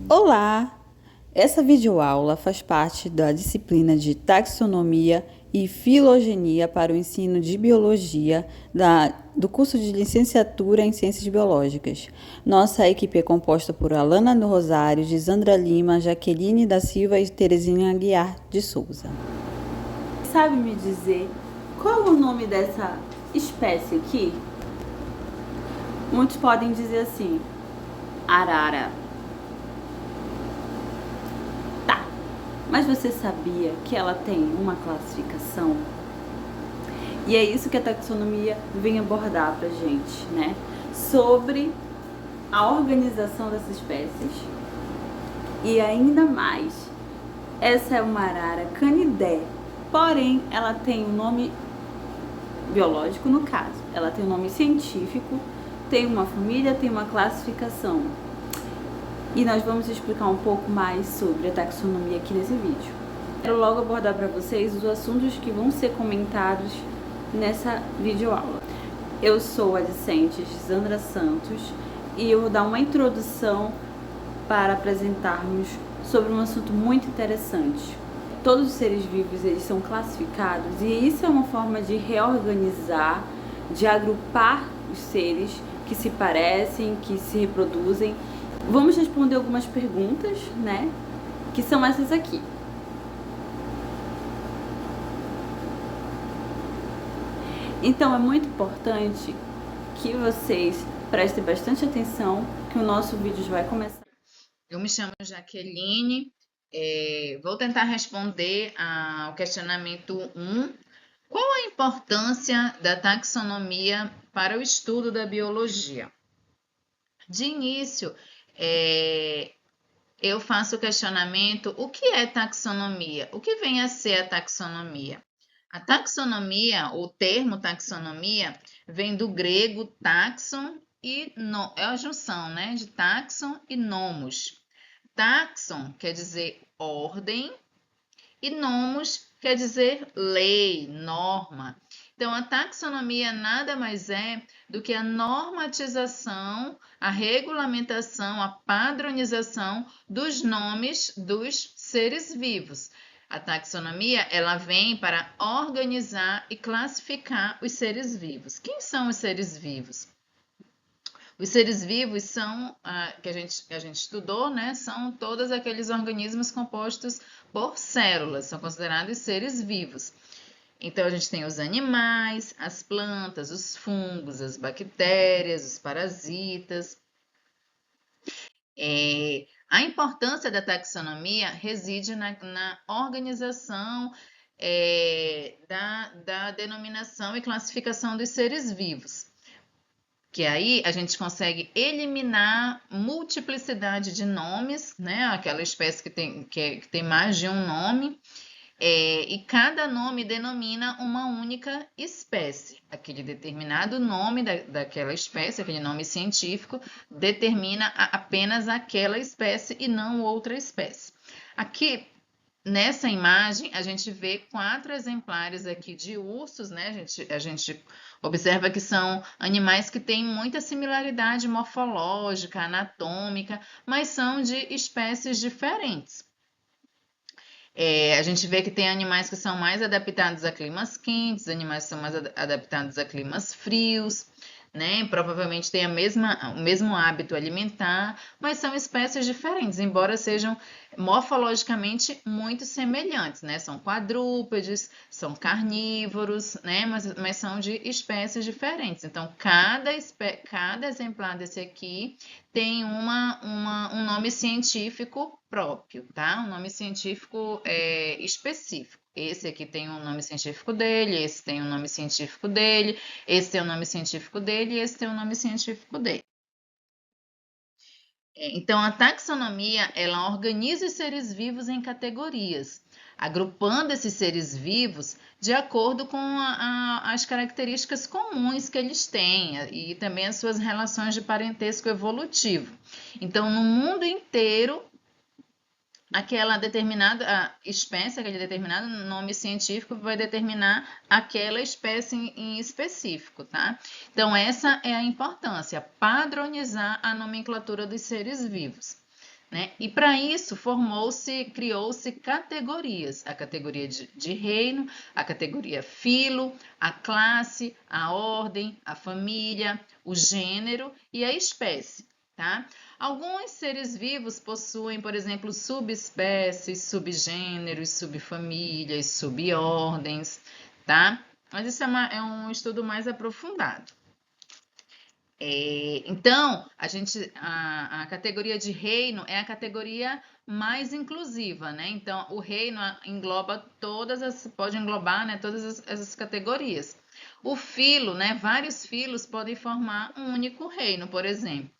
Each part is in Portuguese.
Olá! Essa videoaula faz parte da disciplina de Taxonomia e Filogenia para o ensino de Biologia do curso de Licenciatura em Ciências Biológicas. Nossa equipe é composta por Alana do Rosário, Gisandra Lima, Jaqueline da Silva e Terezinha Aguiar de Souza. Sabe me dizer qual é o nome dessa espécie aqui? Muitos podem dizer assim, arara. Mas você sabia que ela tem uma classificação? E é isso que a taxonomia vem abordar pra gente, né? Sobre a organização dessas espécies. E ainda mais, essa é uma arara canidé, porém ela tem um nome biológico no caso. Ela tem um nome científico, tem uma família, tem uma classificação. E nós vamos explicar um pouco mais sobre a taxonomia aqui nesse vídeo. Quero logo abordar para vocês os assuntos que vão ser comentados nessa videoaula. Eu sou a discente Gisandra Santos e eu vou dar uma introdução para apresentarmos sobre um assunto muito interessante. Todos os seres vivos eles são classificados e isso é uma forma de reorganizar, de agrupar os seres que se parecem, que se reproduzem. Vamos responder algumas perguntas, né? Que são essas aqui. Então é muito importante que vocês prestem bastante atenção, que o nosso vídeo já vai começar. Eu me chamo Jaqueline, vou tentar responder ao questionamento 1. Qual a importância da taxonomia para o estudo da biologia? De início, eu faço o questionamento: o que é taxonomia? O que vem a ser a taxonomia? A taxonomia, o termo taxonomia, vem do grego taxon e é a junção, né, de taxon e nomos. Taxon quer dizer ordem e nomos quer dizer lei, norma. Então, a taxonomia nada mais é do que a normatização, a regulamentação, a padronização dos nomes dos seres vivos. A taxonomia, ela vem para organizar e classificar os seres vivos. Quem são os seres vivos? Os seres vivos são, que a gente estudou, né? São todos aqueles organismos compostos por células, são considerados seres vivos. Então, a gente tem os animais, as plantas, os fungos, as bactérias, os parasitas. A importância da taxonomia reside na organização da denominação e classificação dos seres vivos. Que aí a gente consegue eliminar multiplicidade de nomes, né? Aquela espécie que tem mais de um nome, e cada nome denomina uma única espécie. Aquele determinado nome daquela espécie, aquele nome científico, determina apenas aquela espécie e não outra espécie. Aqui, nessa imagem, a gente vê 4 exemplares aqui de ursos, né? A gente observa que são animais que têm muita similaridade morfológica, anatômica, mas são de espécies diferentes. A gente vê que tem animais que são mais adaptados a climas quentes, animais que são mais adaptados a climas frios, né? Provavelmente tem o mesmo hábito alimentar, mas são espécies diferentes, embora sejam morfologicamente muito semelhantes, né? São quadrúpedes, são carnívoros, né? Mas são de espécies diferentes. Então, cada exemplar desse aqui tem um nome científico próprio, tá? Um nome científico específico. Esse aqui tem um nome científico dele, esse tem um nome científico dele, esse tem o nome científico dele e esse tem o nome científico dele. Então, a taxonomia, ela organiza os seres vivos em categorias, agrupando esses seres vivos de acordo com as características comuns que eles têm e também as suas relações de parentesco evolutivo. Então, no mundo inteiro, aquela determinada espécie, aquele determinado nome científico vai determinar aquela espécie em específico, tá? Então, essa é a importância, padronizar a nomenclatura dos seres vivos. né? E para isso criou-se categorias, a categoria de reino, a categoria filo, a classe, a ordem, a família, o gênero e a espécie, tá? Alguns seres vivos possuem, por exemplo, subespécies, subgêneros, subfamílias, subordens, tá? Mas isso é um estudo mais aprofundado. Então, a categoria de reino é a categoria mais inclusiva, né? Então, o reino engloba pode englobar, né, todas essas categorias. O filo, né? Vários filos podem formar um único reino, por exemplo.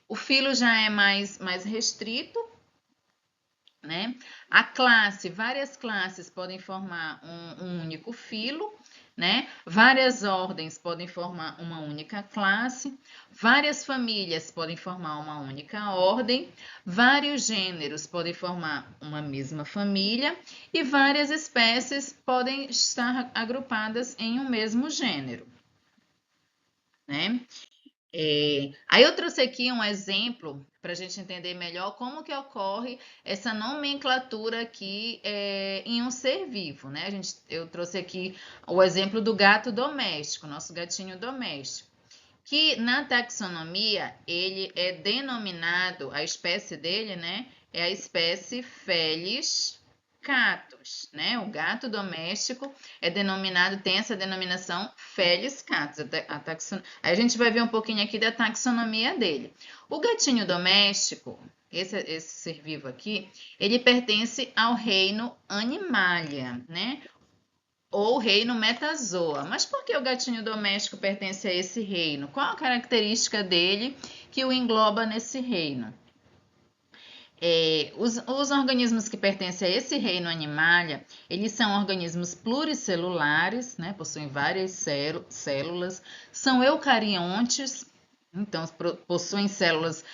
O filo já é mais restrito, né? A classe, várias classes podem formar um único filo, né? Várias ordens podem formar uma única classe, várias famílias podem formar uma única ordem, vários gêneros podem formar uma mesma família e várias espécies podem estar agrupadas em um mesmo gênero, né? Aí eu trouxe aqui um exemplo para a gente entender melhor como que ocorre essa nomenclatura aqui em um ser vivo, né? Eu trouxe aqui o exemplo do gato doméstico, nosso gatinho doméstico, que na taxonomia ele é denominado, a espécie dele, né? É a espécie Felis catus, né? O gato doméstico é denominado, tem essa denominação Felis catus. Aí a gente vai ver um pouquinho aqui da taxonomia dele. O gatinho doméstico, esse ser vivo aqui, ele pertence ao reino Animalia, né? Ou reino Metazoa. Mas por que o gatinho doméstico pertence a esse reino? Qual a característica dele que o engloba nesse reino? Os organismos que pertencem a esse reino Animalia, eles são organismos pluricelulares, né, possuem várias células, são eucariontes, então possuem células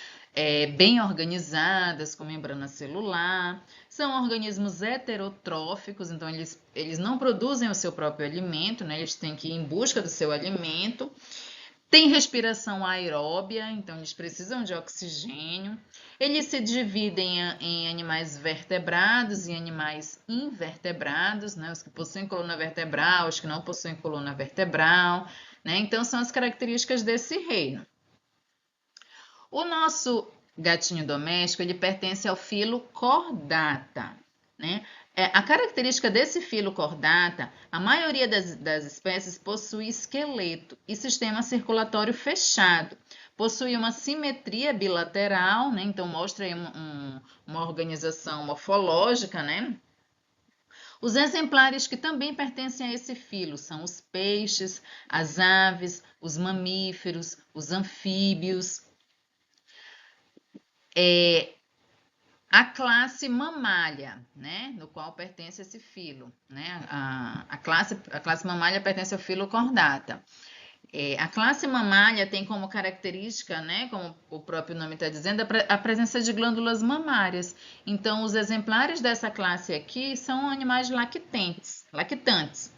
bem organizadas, com membrana celular, são organismos heterotróficos, então eles não produzem o seu próprio alimento, né, eles têm que ir em busca do seu alimento. Tem respiração aeróbia, então eles precisam de oxigênio. Eles se dividem em animais vertebrados e animais invertebrados, né? Os que possuem coluna vertebral, os que não possuem coluna vertebral, né? Então são as características desse reino. O nosso gatinho doméstico, ele pertence ao filo Chordata, né? A característica desse filo Chordata, a maioria das espécies possui esqueleto e sistema circulatório fechado. Possui uma simetria bilateral, né? Então mostra aí uma organização morfológica, né? Os exemplares que também pertencem a esse filo são os peixes, as aves, os mamíferos, os anfíbios. A classe mamália, né, no qual pertence esse filo, né, a classe mamália pertence ao filo Chordata. A classe mamália tem como característica, né, como o próprio nome está dizendo, a presença de glândulas mamárias. Então, os exemplares dessa classe aqui são animais lactantes.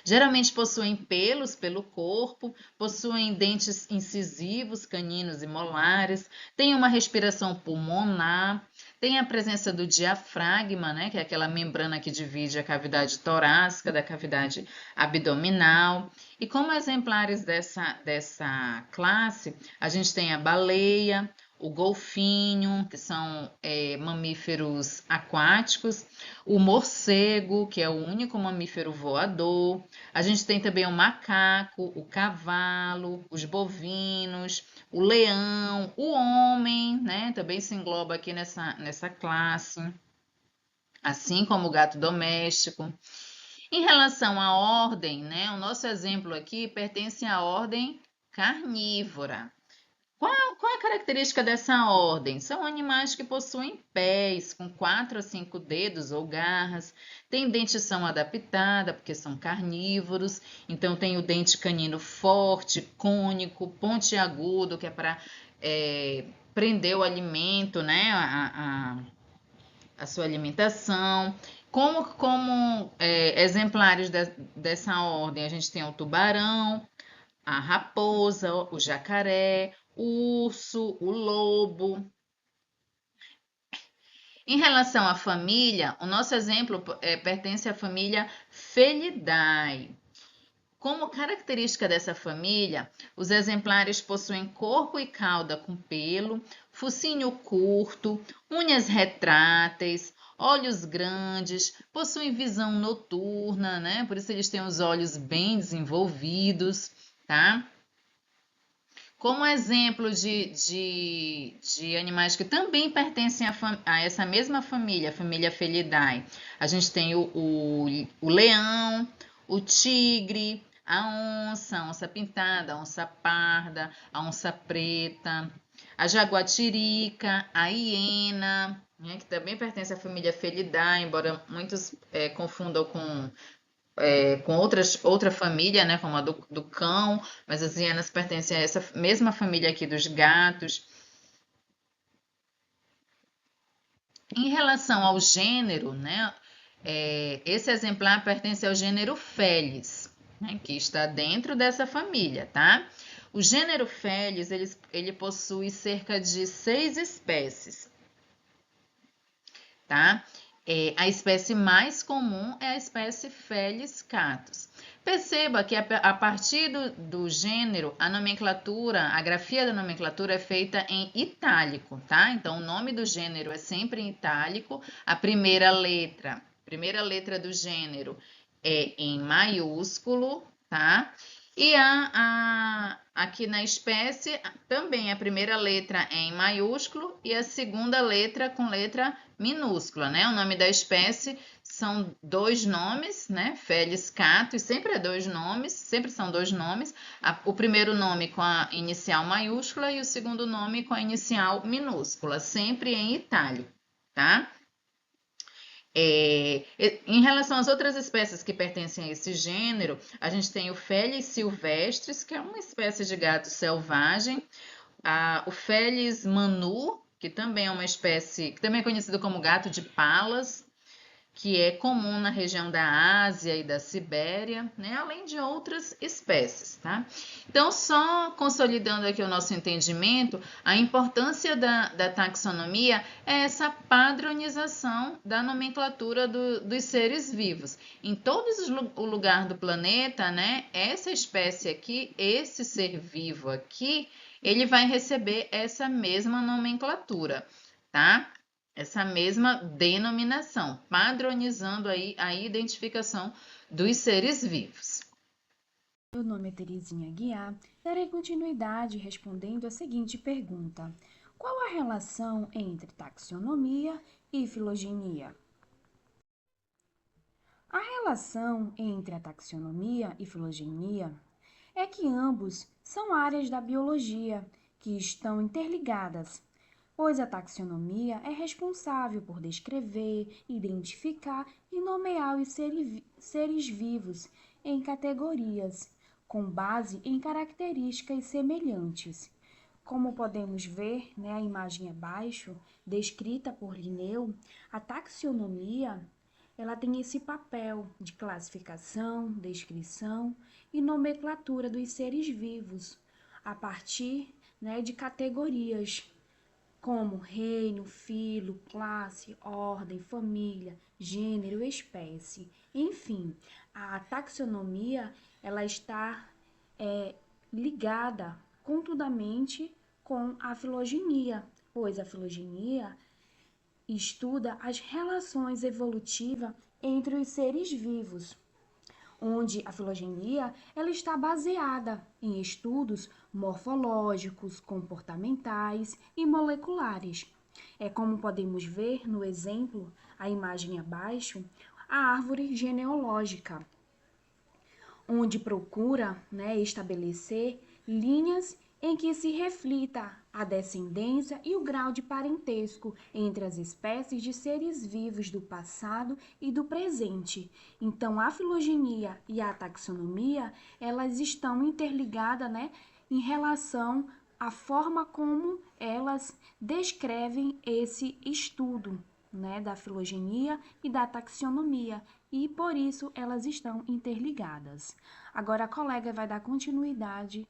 Geralmente possuem pelos pelo corpo, possuem dentes incisivos, caninos e molares, têm uma respiração pulmonar, tem a presença do diafragma, né, que é aquela membrana que divide a cavidade torácica da cavidade abdominal. E como exemplares dessa classe, a gente tem a baleia, o golfinho, que são mamíferos aquáticos, o morcego, que é o único mamífero voador. A gente tem também o macaco, o cavalo, os bovinos, o leão, o homem, né? Também se engloba aqui nessa classe, assim como o gato doméstico. Em relação à ordem, né? O nosso exemplo aqui pertence à ordem carnívora. Qual a característica dessa ordem? São animais que possuem pés com 4 a 5 dedos ou garras, têm dentição adaptada, porque são carnívoros, então tem o dente canino forte, cônico, pontiagudo, que é para prender o alimento, né? A sua alimentação. Como exemplares dessa ordem, a gente tem o tubarão, a raposa, o jacaré, o urso, o lobo. Em relação à família, o nosso exemplo pertence à família Felidae. Como característica dessa família, os exemplares possuem corpo e cauda com pelo, focinho curto, unhas retráteis, olhos grandes, possuem visão noturna, né? Por isso eles têm os olhos bem desenvolvidos, tá? Como exemplo de animais que também pertencem a essa mesma família, a família Felidae, a gente tem o leão, o tigre, a onça pintada, a onça parda, a onça preta, a jaguatirica, a hiena, né, que também pertence à família Felidae, embora muitos confundam com outra família, né, como a do cão, mas as hienas pertencem a essa mesma família aqui dos gatos. Em relação ao gênero, né, esse exemplar pertence ao gênero Felis, né, que está dentro dessa família, tá? O gênero Felis, ele possui cerca de 6 espécies, tá? A espécie mais comum é a espécie Felis catus. Perceba que a partir do gênero, a nomenclatura, a grafia da nomenclatura é feita em itálico, tá? Então, o nome do gênero é sempre em itálico. A primeira letra do gênero é em maiúsculo, tá? E aqui na espécie, também a primeira letra é em maiúsculo e a segunda letra com letra minúscula, né? O nome da espécie são 2 nomes, né? Felis catus, sempre é 2 nomes, sempre são 2 nomes. O primeiro nome com a inicial maiúscula e o segundo nome com a inicial minúscula, sempre em itálico, tá? Em relação às outras espécies que pertencem a esse gênero, a gente tem o Felis silvestris, que é uma espécie de gato selvagem, o Felis manu, que também é uma espécie, que também é conhecido como gato de Palas, que é comum na região da Ásia e da Sibéria, né? Além de outras espécies, tá? Então, só consolidando aqui o nosso entendimento, a importância da taxonomia é essa padronização da nomenclatura dos seres vivos. Em todos os lugares do planeta, né? Essa espécie aqui, esse ser vivo aqui, ele vai receber essa mesma nomenclatura, tá? Essa mesma denominação, padronizando aí a identificação dos seres vivos. Meu nome é Terezinha Guiar. Darei continuidade respondendo a seguinte pergunta: qual a relação entre taxonomia e filogenia? A relação entre a taxonomia e filogenia é que ambos são áreas da biologia que estão interligadas, pois a taxonomia é responsável por descrever, identificar e nomear os seres vivos em categorias, com base em características semelhantes. Como podemos ver, a imagem abaixo, descrita por Linneu, a taxonomia ela tem esse papel de classificação, descrição e nomenclatura dos seres vivos, a partir de categorias como reino, filo, classe, ordem, família, gênero, espécie. Enfim, a taxonomia ela está ligada contundamente com a filogenia, pois a filogenia estuda as relações evolutivas entre os seres vivos, onde a filogenia ela está baseada em estudos morfológicos, comportamentais e moleculares. É como podemos ver no exemplo, a imagem abaixo, a árvore genealógica, onde procura estabelecer linhas em que se reflita a descendência e o grau de parentesco entre as espécies de seres vivos do passado e do presente. Então, a filogenia e a taxonomia, elas estão interligadas, em relação à forma como elas descrevem esse estudo, da filogenia e da taxonomia, e por isso elas estão interligadas. Agora a colega vai dar continuidade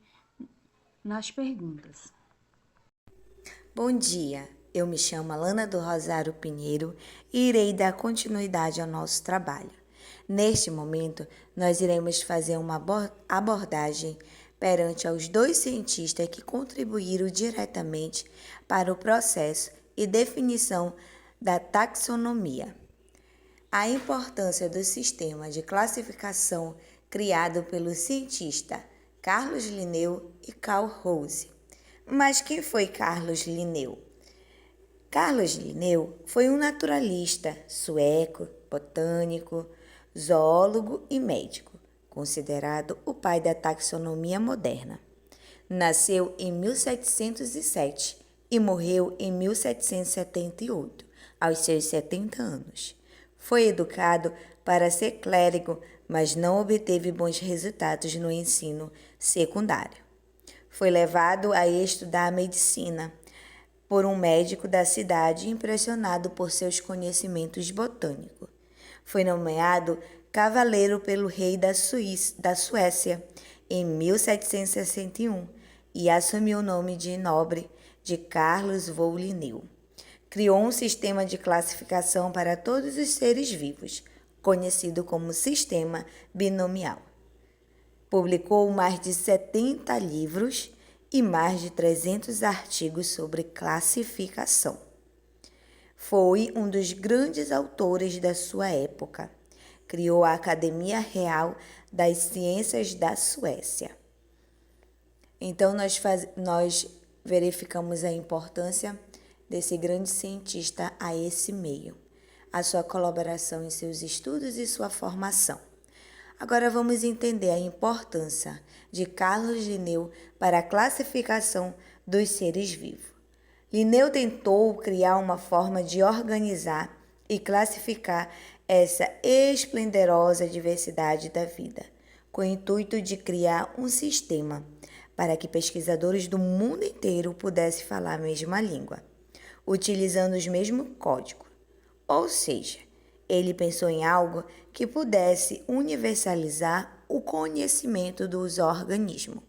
nas perguntas. Bom dia, eu me chamo Alana do Rosário Pinheiro e irei dar continuidade ao nosso trabalho. Neste momento, nós iremos fazer uma abordagem perante aos dois cientistas que contribuíram diretamente para o processo e definição da taxonomia. A importância do sistema de classificação criado pelo cientista Carlos Linneu e Carl Rose. Mas quem foi Carlos Linneu? Carlos Linneu foi um naturalista sueco, botânico, zoólogo e médico, considerado o pai da taxonomia moderna. Nasceu em 1707 e morreu em 1778, aos seus 70 anos. Foi educado para ser clérigo, mas não obteve bons resultados no ensino secundário. Foi levado a estudar medicina por um médico da cidade impressionado por seus conhecimentos botânicos. Foi nomeado cavaleiro pelo rei da Suécia em 1761 e assumiu o nome de nobre de Carlos von Linneu. Criou um sistema de classificação para todos os seres vivos, conhecido como sistema binomial. Publicou mais de 70 livros e mais de 300 artigos sobre classificação. Foi um dos grandes autores da sua época. Criou a Academia Real das Ciências da Suécia. Então, nós verificamos a importância desse grande cientista a esse meio, a sua colaboração em seus estudos e sua formação. Agora vamos entender a importância de Carlos Linneu para a classificação dos seres vivos. Linneu tentou criar uma forma de organizar e classificar essa esplendorosa diversidade da vida, com o intuito de criar um sistema para que pesquisadores do mundo inteiro pudessem falar a mesma língua, utilizando os mesmos códigos. Ou seja, ele pensou em algo que pudesse universalizar o conhecimento dos organismos.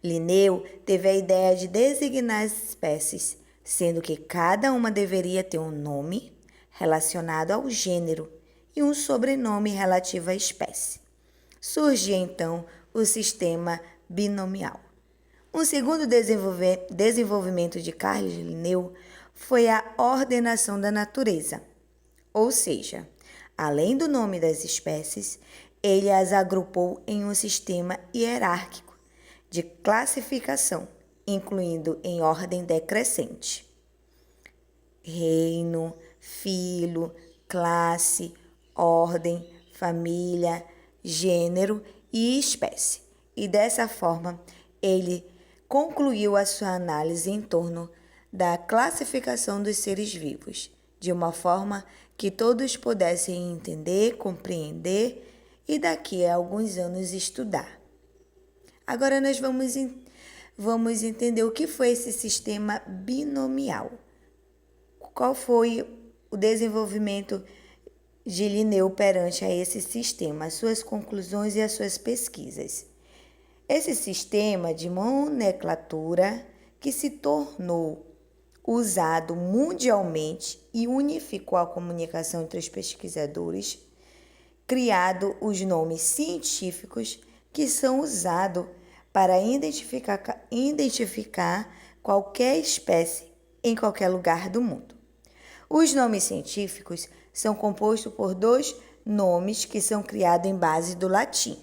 Linneu teve a ideia de designar as espécies, sendo que cada uma deveria ter um nome relacionado ao gênero e um sobrenome relativo à espécie. Surge então o sistema binomial. Um segundo desenvolvimento de Carlos Linneu foi a ordenação da natureza, ou seja, além do nome das espécies, ele as agrupou em um sistema hierárquico de classificação, incluindo em ordem decrescente: reino, filo, classe, ordem, família, gênero e espécie. E dessa forma, ele concluiu a sua análise em torno da classificação dos seres vivos, de uma forma que todos pudessem entender, compreender e daqui a alguns anos estudar. Agora nós vamos entender o que foi esse sistema binomial. Qual foi o desenvolvimento de Linneu perante a esse sistema, as suas conclusões e as suas pesquisas. Esse sistema de nomenclatura que se tornou usado mundialmente e unificou a comunicação entre os pesquisadores, criado os nomes científicos que são usados para identificar qualquer espécie em qualquer lugar do mundo. Os nomes científicos são compostos por dois nomes que são criados em base do latim.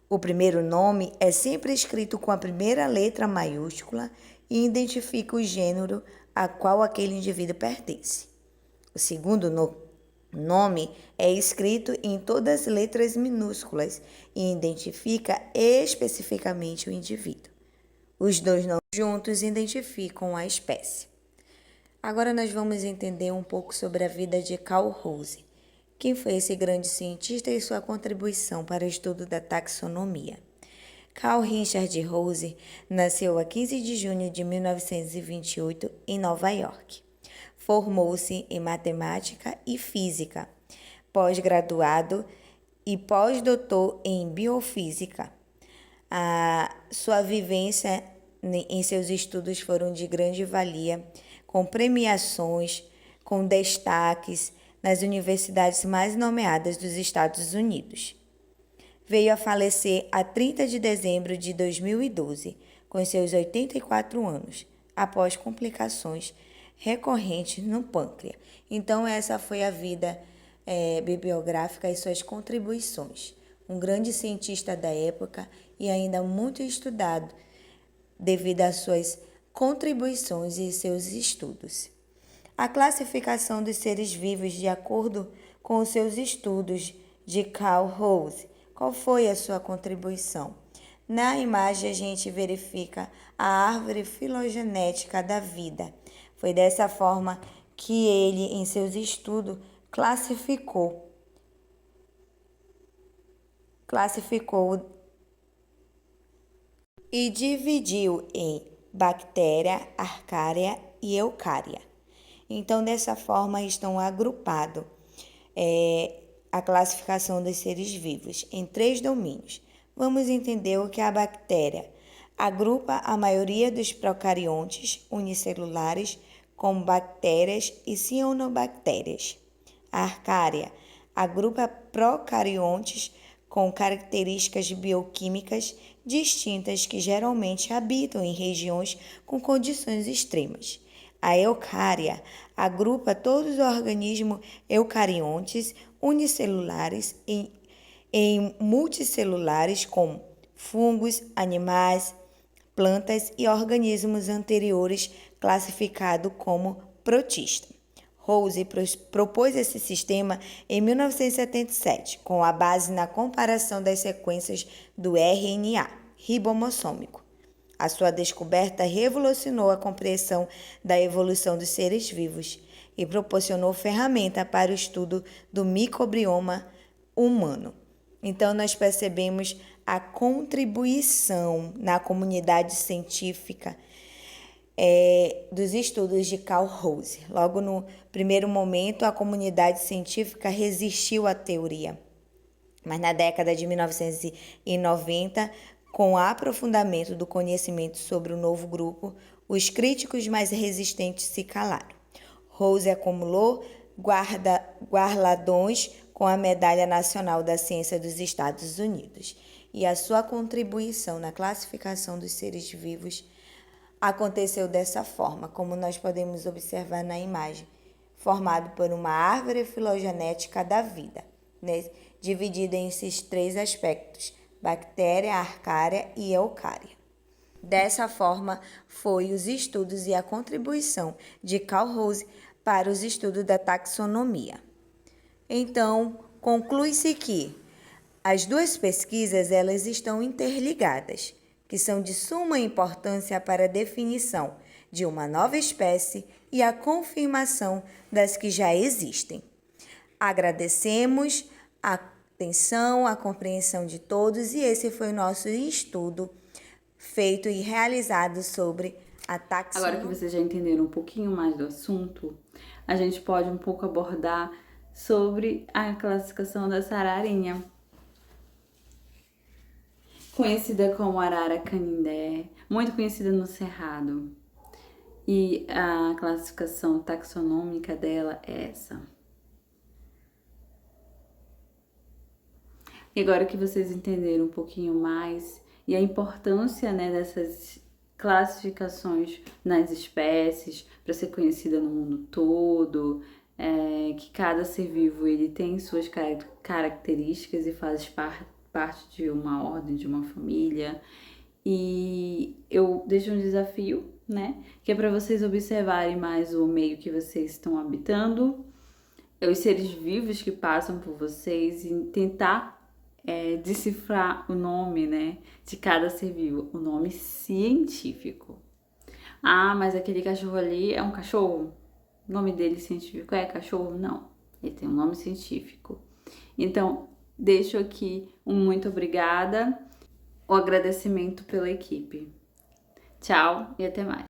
O primeiro nome é sempre escrito com a primeira letra maiúscula e identifica o gênero a qual aquele indivíduo pertence. O segundo nome é escrito em todas as letras minúsculas e identifica especificamente o indivíduo. Os dois nomes juntos identificam a espécie. Agora nós vamos entender um pouco sobre a vida de Carl Rose. Quem foi esse grande cientista e sua contribuição para o estudo da taxonomia? Carl Richard Rose nasceu a 15 de junho de 1928 em Nova York. Formou-se em matemática e física, pós-graduado e pós-doutor em biofísica. A sua vivência em seus estudos foram de grande valia, com premiações, com destaques nas universidades mais nomeadas dos Estados Unidos. Veio a falecer a 30 de dezembro de 2012, com seus 84 anos, após complicações recorrentes no pâncreas. Então, essa foi a vida bibliográfica e suas contribuições. Um grande cientista da época e ainda muito estudado devido às suas contribuições e seus estudos. A classificação dos seres vivos de acordo com os seus estudos de Carl Rose. Qual foi a sua contribuição? Na imagem a gente verifica a árvore filogenética da vida. Foi dessa forma que ele, em seus estudos, classificou e dividiu em bactéria, arcária e eucária. Então, dessa forma, estão agrupados a classificação dos seres vivos em 3 domínios. Vamos entender o que é a bactéria. Agrupa a maioria dos procariontes unicelulares como bactérias e cianobactérias. A arcária agrupa procariontes com características bioquímicas distintas que geralmente habitam em regiões com condições extremas. A eucária agrupa todos os organismos eucariontes unicelulares em multicelulares como fungos, animais, plantas e organismos anteriores classificados como protistas. Rose propôs esse sistema em 1977, com a base na comparação das sequências do RNA ribomossômico. A sua descoberta revolucionou a compreensão da evolução dos seres vivos e proporcionou ferramenta para o estudo do microbioma humano. Então, nós percebemos a contribuição na comunidade científica dos estudos de Carl Rose. Logo no primeiro momento, a comunidade científica resistiu à teoria, mas na década de 1990, com o aprofundamento do conhecimento sobre o novo grupo, os críticos mais resistentes se calaram. Rose acumulou galardões com a Medalha Nacional da Ciência dos Estados Unidos, e a sua contribuição na classificação dos seres vivos aconteceu dessa forma, como nós podemos observar na imagem, formado por uma árvore filogenética da vida, né, dividida em esses 3 aspectos: bactéria, arcária e eucária. Dessa forma, foi os estudos e a contribuição de Carl Rose para os estudos da taxonomia. Então, conclui-se que as 2 pesquisas elas estão interligadas, que são de suma importância para a definição de uma nova espécie e a confirmação das que já existem. Agradecemos a atenção, a compreensão de todos, e esse foi o nosso estudo feito e realizado sobre a taxonomia. Agora que vocês já entenderam um pouquinho mais do assunto, a gente pode um pouco abordar sobre a classificação da ararinha, conhecida como arara canindé, muito conhecida no Cerrado. E a classificação taxonômica dela é essa. E agora que vocês entenderam um pouquinho mais e a importância, né, dessas classificações nas espécies para ser conhecida no mundo todo, que cada ser vivo ele tem suas características e faz parte de uma ordem, de uma família. E eu deixo um desafio, né, que é para vocês observarem mais o meio que vocês estão habitando, os seres vivos que passam por vocês, e tentar decifrar o nome, né, de cada ser vivo, o nome científico. Ah, mas aquele cachorro ali é um cachorro? O nome dele científico é cachorro? Não, ele tem um nome científico. Então, deixo aqui um muito obrigada, o agradecimento pela equipe. Tchau e até mais.